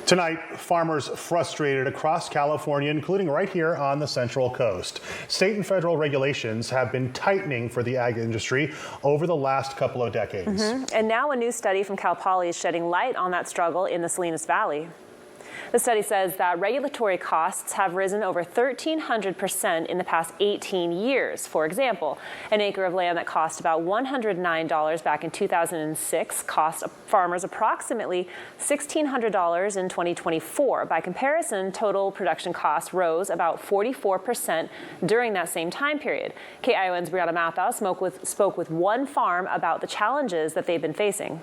Tonight, farmers frustrated across California, including right here on the Central Coast. State and federal regulations have been tightening for the ag industry over the last couple of decades. And now a new study from Cal Poly is shedding light on that struggle in the Salinas Valley. The study says that regulatory costs have risen over 1,300% in the past 18 years. For example, an acre of land that cost about $109 back in 2006 cost farmers approximately $1,600 in 2024. By comparison, total production costs rose about 44% during that same time period. KION's Brianna Mathau spoke with one farm about the challenges that they've been facing.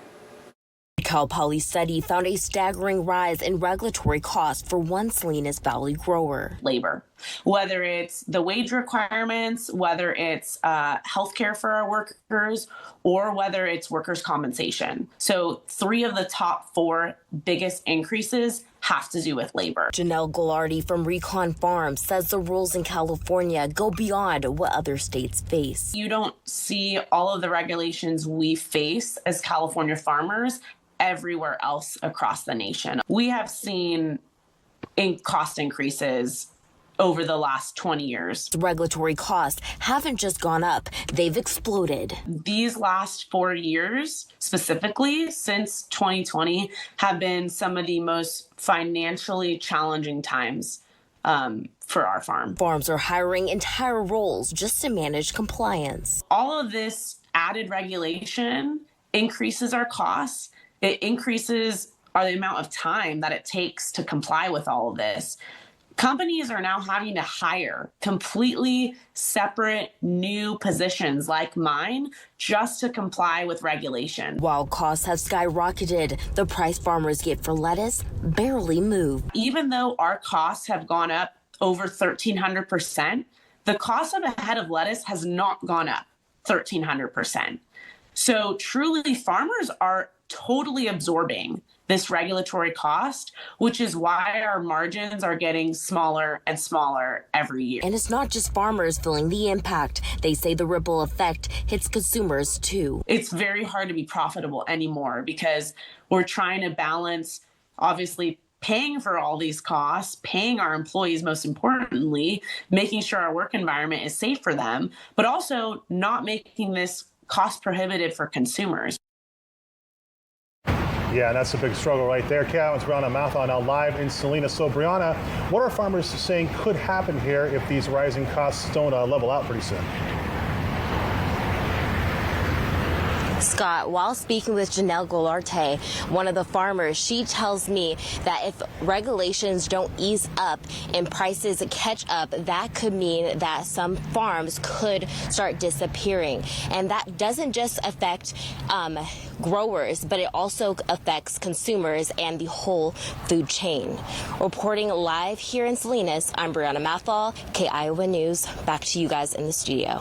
Cal Poly study found a staggering rise in regulatory costs for one Salinas Valley grower. Labor, whether it's the wage requirements, whether it's healthcare for our workers, or whether it's workers' compensation. So 3 of the top 4 biggest increases have to do with labor. Janelle Goulardi from Recon Farms says the rules in California go beyond what other states face. You don't see all of the regulations we face as California farmers everywhere else across the nation. We have seen cost increases over the last 20 years. The regulatory costs haven't just gone up, they've exploded. These last 4 years, specifically since 2020, have been some of the most financially challenging times for our farm. Farms are hiring entire roles just to manage compliance. All of this added regulation increases our costs. It increases the amount of time that it takes to comply with all of this. Companies are now having to hire completely separate new positions like mine just to comply with regulation. While costs have skyrocketed, the price farmers get for lettuce barely move. Even though our costs have gone up over 1,300%, the cost of a head of lettuce has not gone up 1,300%. So truly, farmers are totally absorbing this regulatory cost, which is why our margins are getting smaller and smaller every year. And it's not just farmers feeling the impact. They say the ripple effect hits consumers too. It's very hard to be profitable anymore because we're trying to balance, obviously, paying for all these costs, paying our employees, most importantly, making sure our work environment is safe for them, but also not making this cost prohibitive for consumers. Yeah, that's a big struggle right there. KION's Brianna Mathau now live in Salinas. So, Brianna, what are farmers saying could happen here if these rising costs don't level out pretty soon? Scott, while speaking with Janelle Goulardi, one of the farmers, she tells me that if regulations don't ease up and prices catch up, that could mean that some farms could start disappearing. And that doesn't just affect growers, but it also affects consumers and the whole food chain. Reporting live here in Salinas, I'm Brianna Mathau, KION News. Back to you guys in the studio.